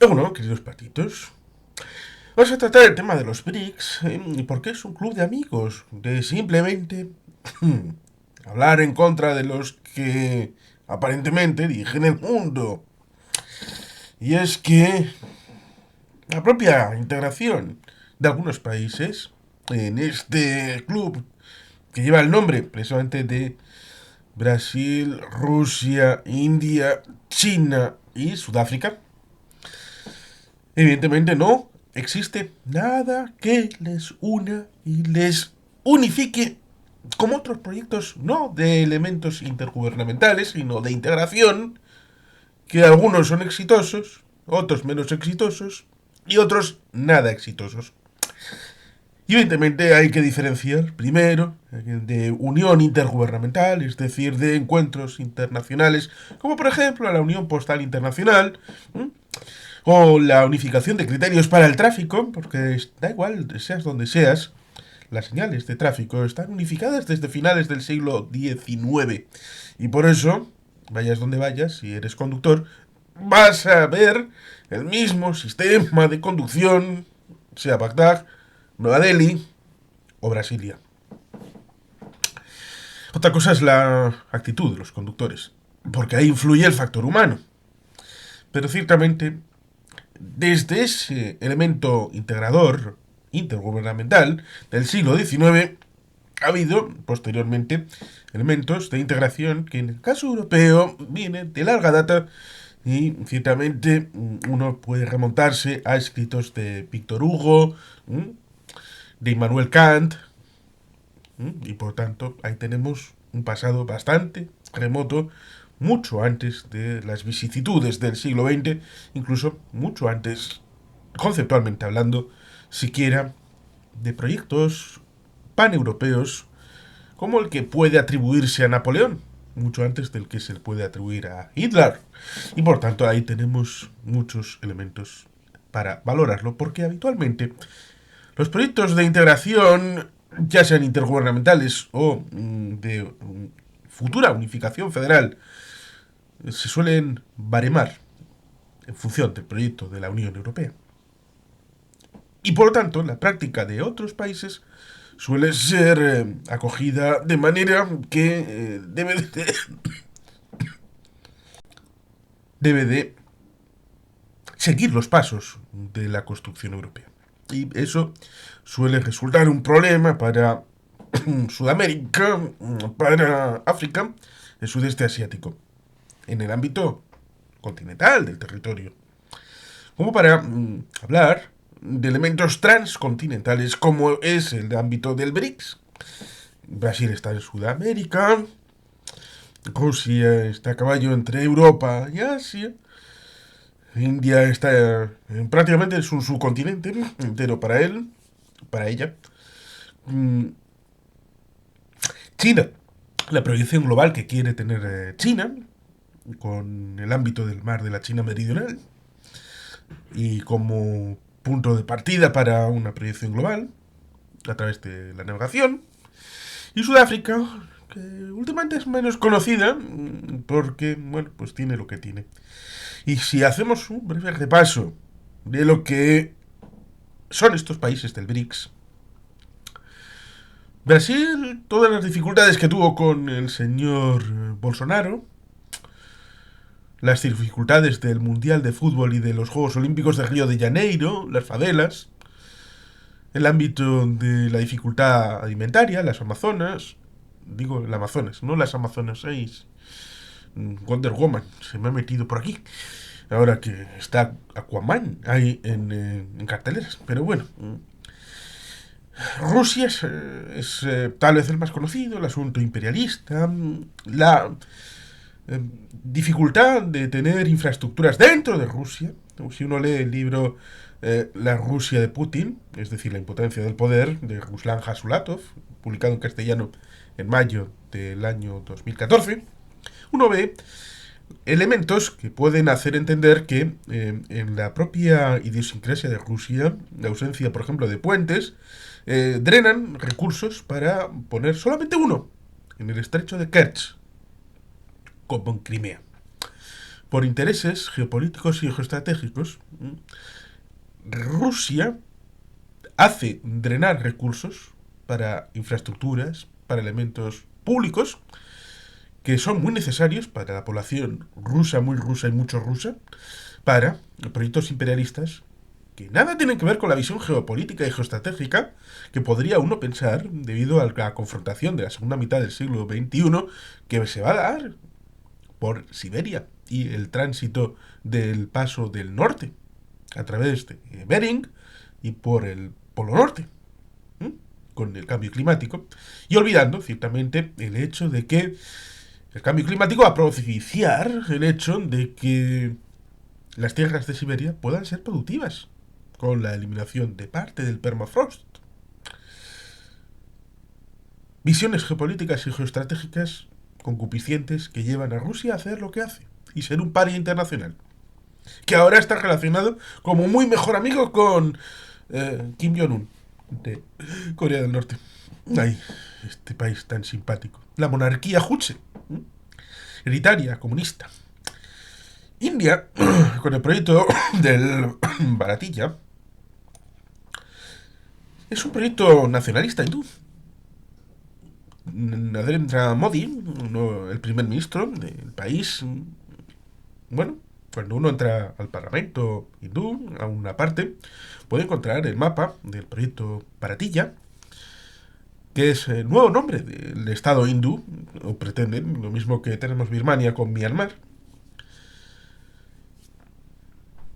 Bueno, queridos patitos, vamos a tratar el tema de los BRICS, porque es un club de amigos, de simplemente hablar en contra de los que aparentemente dirigen el mundo. Y es que la propia integración de algunos países en este club, que lleva el nombre precisamente de Brasil, Rusia, India, China y Sudáfrica, evidentemente no existe nada que les una y les unifique como otros proyectos, no de elementos intergubernamentales, sino de integración, que algunos son exitosos, otros menos exitosos y otros nada exitosos. Y evidentemente hay que diferenciar, primero, de unión intergubernamental, es decir, de encuentros internacionales, como por ejemplo la Unión Postal Internacional, o la unificación de criterios para el tráfico, porque da igual, seas donde seas, las señales de tráfico están unificadas desde finales del siglo XIX. Y por eso, vayas donde vayas, si eres conductor, vas a ver el mismo sistema de conducción, sea Bagdad, Nueva Delhi o Brasilia. Otra cosa es la actitud de los conductores, porque ahí influye el factor humano. Pero ciertamente, desde ese elemento integrador, intergubernamental, del siglo XIX, ha habido, posteriormente, elementos de integración que en el caso europeo vienen de larga data y ciertamente uno puede remontarse a escritos de Víctor Hugo, de Immanuel Kant, y por tanto ahí tenemos un pasado bastante remoto, mucho antes de las vicisitudes del siglo XX, incluso mucho antes, conceptualmente hablando, siquiera de proyectos paneuropeos como el que puede atribuirse a Napoleón, mucho antes del que se le puede atribuir a Hitler. Y por tanto ahí tenemos muchos elementos para valorarlo, porque habitualmente los proyectos de integración, ya sean intergubernamentales o de futura unificación federal, se suelen baremar en función del proyecto de la Unión Europea. Y por lo tanto, la práctica de otros países suele ser acogida de manera que debe de seguir los pasos de la construcción europea. Y eso suele resultar un problema para Sudamérica, para África, el sudeste asiático, en el ámbito continental del territorio, como para hablar de elementos transcontinentales como es el ámbito del BRICS. Brasil está en Sudamérica, Rusia está a caballo entre Europa y Asia, India está prácticamente es un subcontinente entero para él, para ella. China, la proyección global que quiere tener China, con el ámbito del mar de la China meridional, y como punto de partida para una proyección global, a través de la navegación. Y Sudáfrica, que últimamente es menos conocida, porque, bueno, pues tiene lo que tiene. Y si hacemos un breve repaso de lo que son estos países del BRICS, Brasil, todas las dificultades que tuvo con el señor Bolsonaro, las dificultades del Mundial de Fútbol y de los Juegos Olímpicos de Río de Janeiro, las favelas, el ámbito de la dificultad alimentaria, las Amazonas, digo el Amazonas, no las Amazonas 6, Wonder Woman, se me ha metido por aquí, ahora que está Aquaman ahí en carteleras, pero bueno. Rusia es tal vez el más conocido, el asunto imperialista, la dificultad de tener infraestructuras dentro de Rusia. Si uno lee el libro La Rusia de Putin, es decir, la impotencia del poder, de Ruslan Hasulatov, publicado en castellano en mayo del año 2014, uno ve elementos que pueden hacer entender que en la propia idiosincrasia de Rusia, la ausencia, por ejemplo, de puentes, drenan recursos para poner solamente uno en el estrecho de Kerch, como en Crimea. por intereses geopolíticos y geoestratégicos, Rusia hace drenar recursos para infraestructuras, para elementos públicos, que son muy necesarios para la población rusa, muy rusa y mucho rusa, para proyectos imperialistas que nada tienen que ver con la visión geopolítica y geoestratégica que podría uno pensar debido a la confrontación de la segunda mitad del siglo XXI que se va a dar por Siberia y el tránsito del paso del norte a través de Bering y por el Polo Norte, ¿m? Con el cambio climático, y olvidando ciertamente el hecho de que el cambio climático va a propiciar el hecho de que las tierras de Siberia puedan ser productivas con la eliminación de parte del permafrost. Visiones geopolíticas y geoestratégicas concupiscientes que llevan a Rusia a hacer lo que hace y ser un paria internacional, que ahora está relacionado como muy mejor amigo con Kim Jong-un de Corea del Norte. Ay, este país tan simpático. La monarquía Juche, hereditaria, comunista. India, con el proyecto del Baratilla, es un proyecto nacionalista hindú. Narendra Modi, el primer ministro del país, bueno, cuando uno entra al Parlamento hindú, a una parte, puede encontrar el mapa del proyecto Baratilla, que es el nuevo nombre del Estado hindú, o pretenden, lo mismo que tenemos Birmania con Myanmar,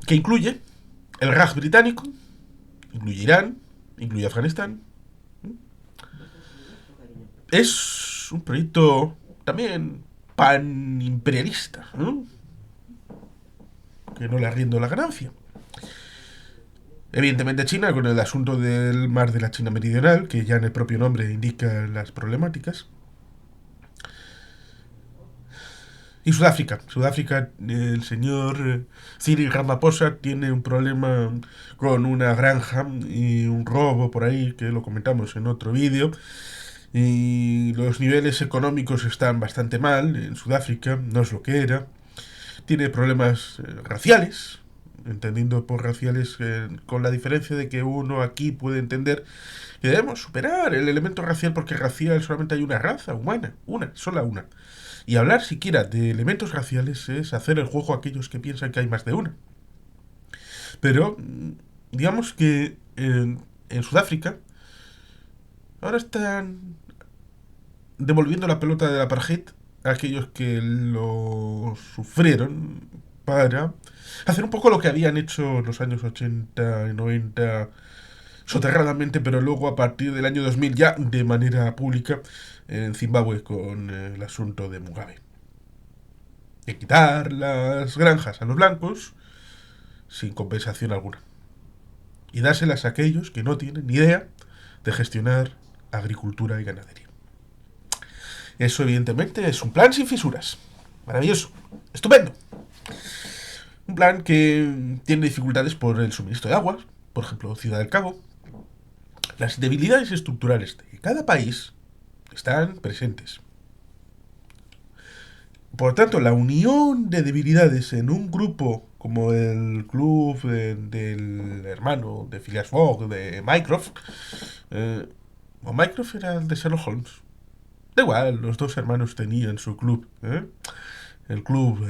que incluye el Raj británico, incluye Irán, incluye Afganistán. Es un proyecto también pan-imperialista, ¿no? Que no le arriendo la ganancia. Evidentemente China, con el asunto del mar de la China Meridional, que ya en el propio nombre indica las problemáticas. Y Sudáfrica. Sudáfrica, el señor Cyril Ramaphosa tiene un problema con una granja y un robo por ahí, que lo comentamos en otro vídeo. Y los niveles económicos están bastante mal en Sudáfrica, no es lo que era. Tiene problemas raciales, entendiendo por raciales con la diferencia de que uno aquí puede entender que debemos superar el elemento racial porque racial solamente hay una raza humana, sola una. Y hablar siquiera de elementos raciales es hacer el juego a aquellos que piensan que hay más de una. Pero digamos que en Sudáfrica ahora están devolviendo la pelota del apartheid a aquellos que lo sufrieron para hacer un poco lo que habían hecho en los años 80 y 90 soterradamente, pero luego a partir del año 2000 ya de manera pública en Zimbabue con el asunto de Mugabe. De quitar las granjas a los blancos sin compensación alguna. Y dárselas a aquellos que no tienen ni idea de gestionar agricultura y ganadería. Eso evidentemente es un plan sin fisuras. Maravilloso. Estupendo. Un plan que tiene dificultades por el suministro de agua, por ejemplo, Ciudad del Cabo. Las debilidades estructurales de cada país están presentes. Por tanto, la unión de debilidades en un grupo como el club del hermano de Phileas Fogg, de Mycroft, o Mycroft era el de Sherlock Holmes. Da igual, los dos hermanos tenían su club, el club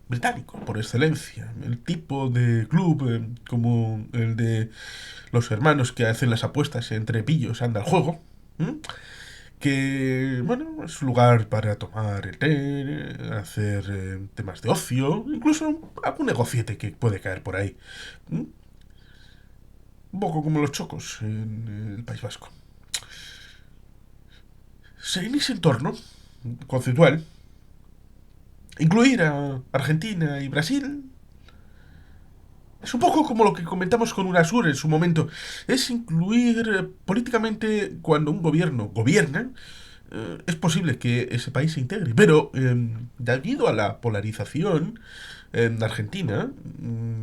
británico, por excelencia. El tipo de club como el de los hermanos que hacen las apuestas entre pillos, anda el juego. Que, bueno, es un lugar para tomar el té, hacer temas de ocio, incluso algún negociete que puede caer por ahí. Un poco como los chocos en el País Vasco. En ese entorno conceptual, incluir a Argentina y Brasil es un poco como lo que comentamos con UNASUR en su momento. Es incluir políticamente cuando un gobierno gobierna, es posible que ese país se integre. Pero debido a la polarización en Argentina,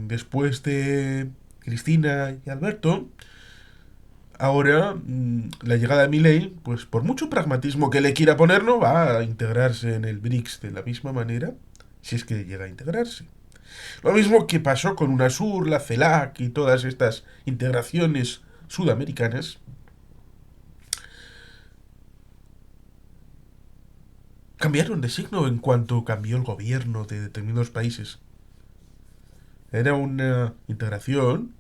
después de Cristina y Alberto, ahora la llegada de Milei, pues por mucho pragmatismo que le quiera poner, no va a integrarse en el BRICS de la misma manera si es que llega a integrarse. Lo mismo que pasó con UNASUR, la CELAC y todas estas integraciones sudamericanas, cambiaron de signo en cuanto cambió el gobierno de determinados países. Era una integración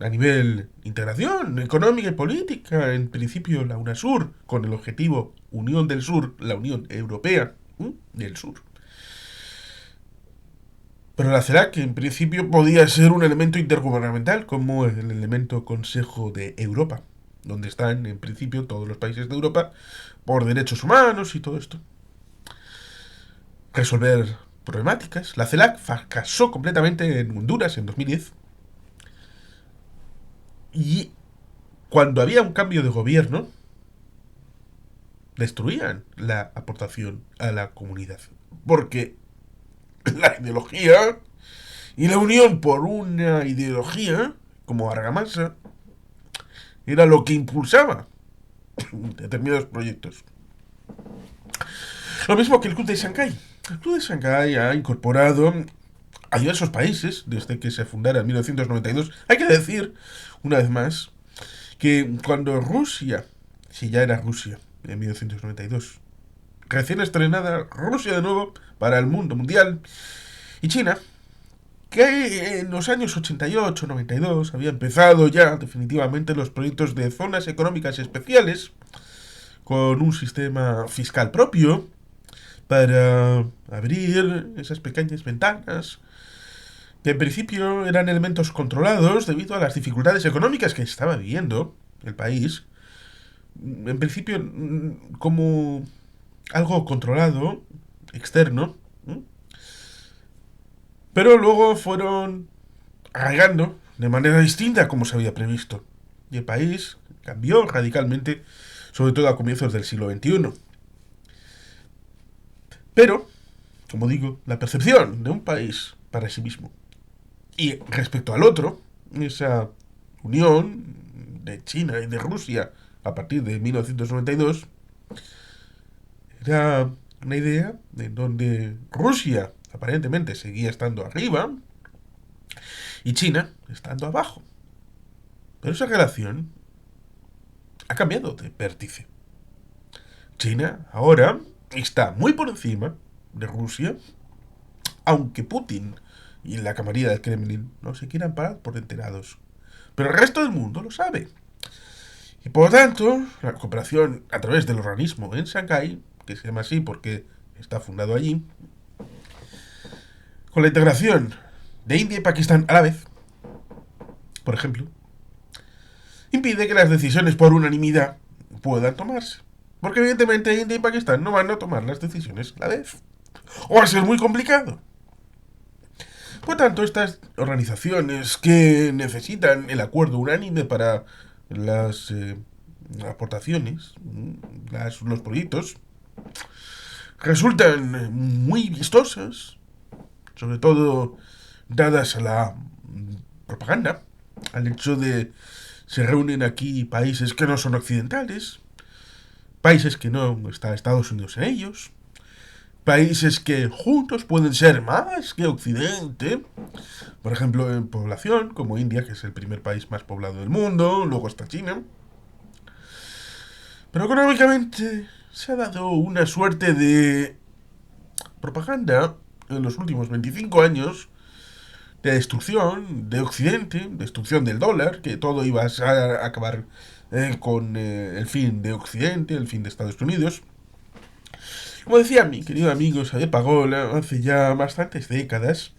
a nivel integración económica y política, en principio la UNASUR, con el objetivo Unión del Sur, la Unión Europea del Sur. Pero la CELAC en principio podía ser un elemento intergubernamental, como el elemento Consejo de Europa, donde están en principio todos los países de Europa por derechos humanos y todo esto. Resolver problemáticas. La CELAC fracasó completamente en Honduras en 2010. Y cuando había un cambio de gobierno, destruían la aportación a la comunidad. Porque la ideología y la unión por una ideología, como Argamasa, era lo que impulsaba determinados proyectos. Lo mismo que el Club de Shanghái. El Club de Shanghái ha incorporado a diversos países desde que se fundara en 1992. Hay que decir, una vez más, que cuando Rusia, si ya era Rusia en 1992, recién estrenada Rusia de nuevo para el mundo mundial, y China, que en los años 88-92 había empezado ya definitivamente los proyectos de zonas económicas especiales, con un sistema fiscal propio, para abrir esas pequeñas ventanas, que en principio eran elementos controlados debido a las dificultades económicas que estaba viviendo el país, en principio como algo controlado, externo, pero luego fueron arraigando de manera distinta como se había previsto. Y el país cambió radicalmente, sobre todo a comienzos del siglo XXI. Pero, como digo, la percepción de un país para sí mismo y respecto al otro, esa unión de China y de Rusia a partir de 1992, era una idea en donde Rusia aparentemente seguía estando arriba y China estando abajo. Pero esa relación ha cambiado de vértice. China ahora está muy por encima de Rusia, aunque Putin y la camarilla del Kremlin no se quieran parar por enterados. Pero el resto del mundo lo sabe. Y por lo tanto, la cooperación a través del organismo en Shanghái, que se llama así porque está fundado allí, con la integración de India y Pakistán a la vez, por ejemplo, impide que las decisiones por unanimidad puedan tomarse. Porque evidentemente India y Pakistán no van a tomar las decisiones a la vez. O va a ser muy complicado. Por tanto, estas organizaciones que necesitan el acuerdo unánime para las aportaciones, los proyectos, resultan muy vistosas, sobre todo dadas a la propaganda, al hecho de se reúnen aquí países que no son occidentales, países que no está Estados Unidos en ellos, países que juntos pueden ser más que Occidente, por ejemplo en población, como India, que es el primer país más poblado del mundo, luego está China. Pero económicamente se ha dado una suerte de propaganda en los últimos 25 años de destrucción de Occidente, destrucción del dólar, que todo iba a acabar con el fin de Occidente, el fin de Estados Unidos. Como decía mi querido amigo Xavier Pagola, hace ya bastantes décadas,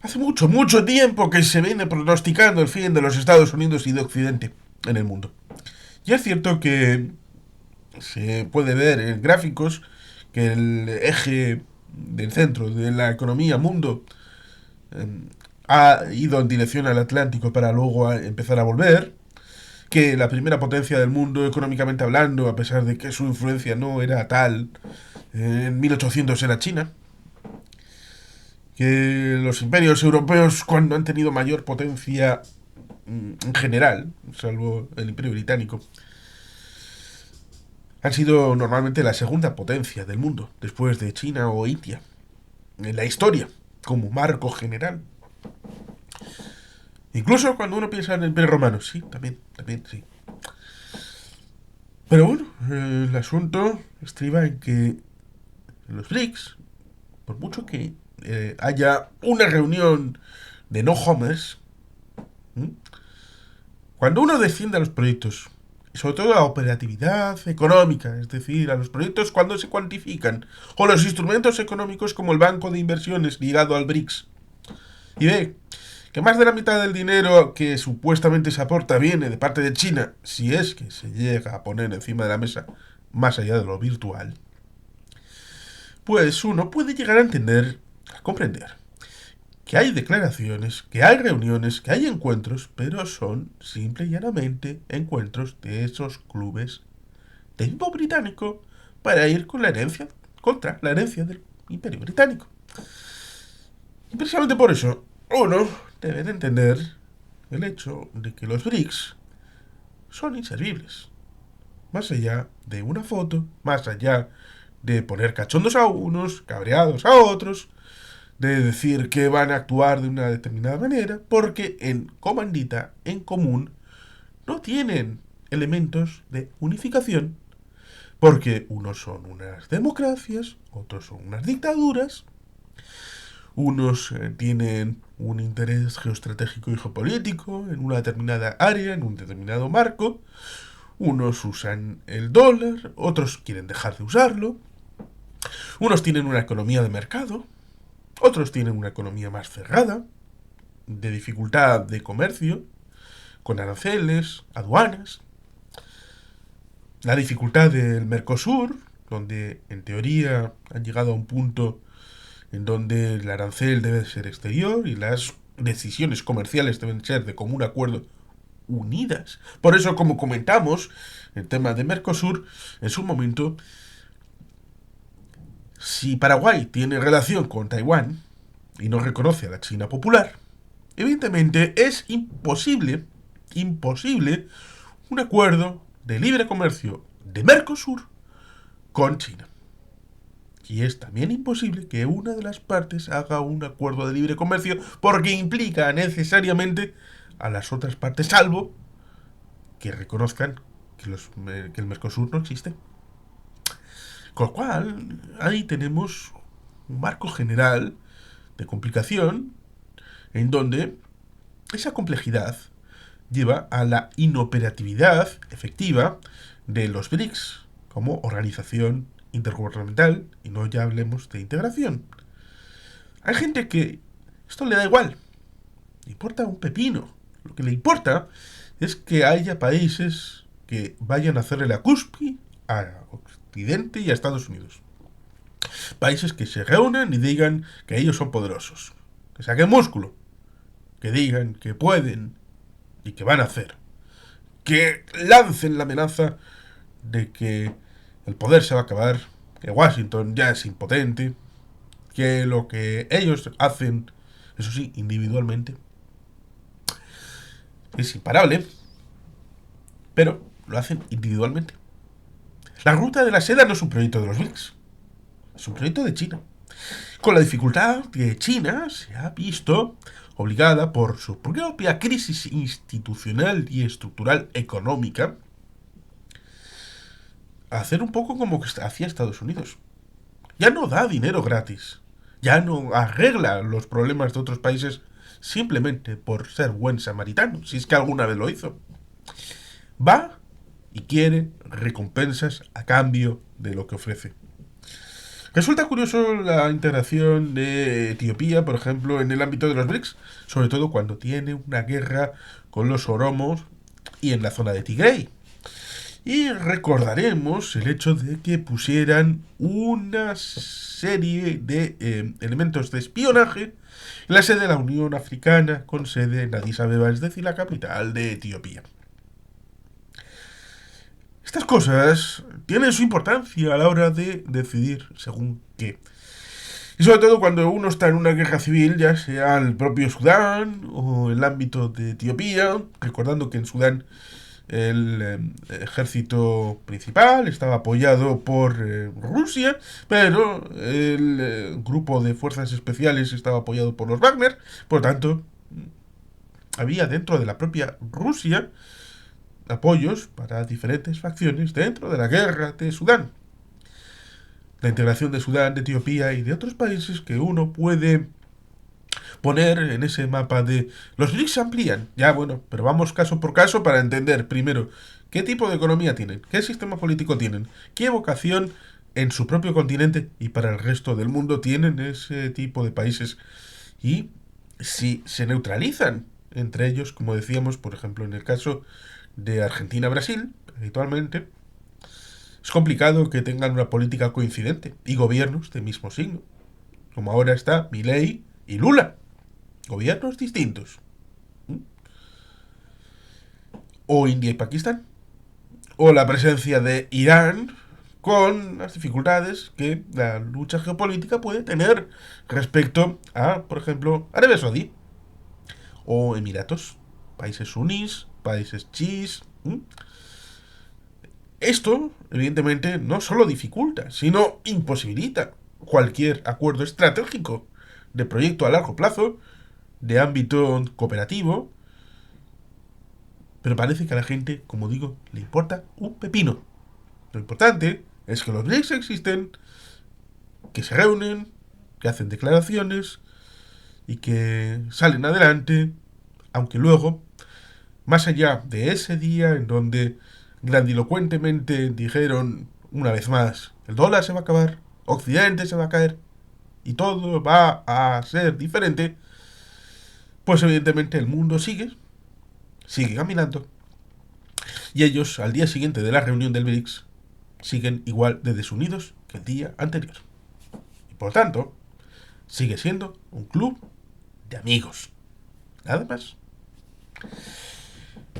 hace mucho, mucho tiempo que se viene pronosticando el fin de los Estados Unidos y de Occidente en el mundo. Y es cierto que se puede ver en gráficos que el eje del centro de la economía mundo ha ido en dirección al Atlántico para luego empezar a volver, que la primera potencia del mundo económicamente hablando, a pesar de que su influencia no era tal, en 1800 era China, que los imperios europeos cuando han tenido mayor potencia en general, salvo el imperio británico, Han sido normalmente la segunda potencia del mundo, después de China o India, en la historia, como marco general. Incluso cuando uno piensa en el Imperio Romano, sí, también, sí. Pero bueno, el asunto estriba en que los BRICS, por mucho que haya una reunión de no homers, ¿m? Cuando uno defiende a los proyectos, sobre todo a la operatividad económica, es decir, a los proyectos cuando se cuantifican, o los instrumentos económicos como el banco de inversiones ligado al BRICS, y ve que más de la mitad del dinero que supuestamente se aporta viene de parte de China, si es que se llega a poner encima de la mesa, más allá de lo virtual, pues uno puede llegar a entender, a comprender, que hay declaraciones, que hay reuniones, que hay encuentros, pero son simple y llanamente encuentros de esos clubes de tipo británico para ir con la herencia, contra la herencia del Imperio Británico. Y precisamente por eso, uno debe de entender el hecho de que los BRICS son inservibles. Más allá de una foto, más allá de poner cachondos a unos, cabreados a otros, de decir que van a actuar de una determinada manera, porque en comandita, en común, no tienen elementos de unificación, porque unos son unas democracias, otros son unas dictaduras, unos tienen un interés geoestratégico y geopolítico en una determinada área, en un determinado marco, unos usan el dólar, otros quieren dejar de usarlo, unos tienen una economía de mercado, otros tienen una economía más cerrada, de dificultad de comercio, con aranceles, aduanas, la dificultad del Mercosur, donde en teoría han llegado a un punto en donde el arancel debe ser exterior y las decisiones comerciales deben ser de común acuerdo unidas. Por eso, como comentamos, el tema de Mercosur, en su momento, si Paraguay tiene relación con Taiwán y no reconoce a la China popular, evidentemente es imposible un acuerdo de libre comercio de Mercosur con China. Y es también imposible que una de las partes haga un acuerdo de libre comercio porque implica necesariamente a las otras partes, salvo que reconozcan que el Mercosur no existe. Con lo cual, ahí tenemos un marco general de complicación en donde esa complejidad lleva a la inoperatividad efectiva de los BRICS como organización intergubernamental, y no ya hablemos de integración. Hay gente que esto le da igual, le importa un pepino. Lo que le importa es que haya países que vayan a hacerle la cúspide a Occidente y a Estados Unidos. Países que se reúnan y digan que ellos son poderosos, que saquen músculo, que digan que pueden y que van a hacer, que lancen la amenaza de que el poder se va a acabar, que Washington ya es impotente, que lo que ellos hacen, eso sí, individualmente, es imparable, pero lo hacen individualmente. La ruta de la seda no es un proyecto de los BRICS, es un proyecto de China. Con la dificultad que China se ha visto obligada por su propia crisis institucional y estructural económica a hacer un poco como que hacía Estados Unidos. Ya no da dinero gratis, ya no arregla los problemas de otros países simplemente por ser buen samaritano, si es que alguna vez lo hizo. Va y quiere recompensas a cambio de lo que ofrece. Resulta curioso la integración de Etiopía, por ejemplo, en el ámbito de los BRICS, sobre todo cuando tiene una guerra con los oromos y en la zona de Tigray. Y recordaremos el hecho de que pusieran una serie de elementos de espionaje en la sede de la Unión Africana, con sede en Addis Abeba, es decir, la capital de Etiopía. Estas cosas tienen su importancia a la hora de decidir según qué. Y sobre todo cuando uno está en una guerra civil, ya sea el propio Sudán o el ámbito de Etiopía, recordando que en Sudán El ejército principal estaba apoyado por Rusia, pero el grupo de fuerzas especiales estaba apoyado por los Wagner. Por lo tanto, había dentro de la propia Rusia apoyos para diferentes facciones dentro de la guerra de Sudán. La integración de Sudán, de Etiopía y de otros países que uno puede poner en ese mapa de los BRICS se amplían. Ya bueno, pero vamos caso por caso para entender primero qué tipo de economía tienen, qué sistema político tienen, qué vocación en su propio continente y para el resto del mundo tienen ese tipo de países y si se neutralizan entre ellos, como decíamos, por ejemplo, en el caso de Argentina-Brasil, habitualmente, es complicado que tengan una política coincidente y gobiernos de mismo signo, como ahora está Milei y Lula, gobiernos distintos. O India y Pakistán, o la presencia de Irán con las dificultades que la lucha geopolítica puede tener respecto a, por ejemplo, Arabia Saudí o Emiratos, países sunís, países chiíes. Esto, evidentemente, no solo dificulta, sino imposibilita cualquier acuerdo estratégico de proyecto a largo plazo, de ámbito cooperativo, pero parece que a la gente, como digo, le importa un pepino. Lo importante es que los BRICS existen, que se reúnen, que hacen declaraciones y que salen adelante, aunque luego, más allá de ese día en donde grandilocuentemente dijeron una vez más, el dólar se va a acabar, Occidente se va a caer y todo va a ser diferente, pues evidentemente el mundo sigue caminando y ellos al día siguiente de la reunión del BRICS siguen igual de desunidos que el día anterior. Y por tanto, sigue siendo un club de amigos. Nada más.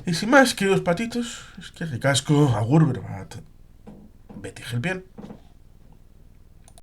Y sin más, queridos patitos, es que ricasco, agur, verbat, vete bien.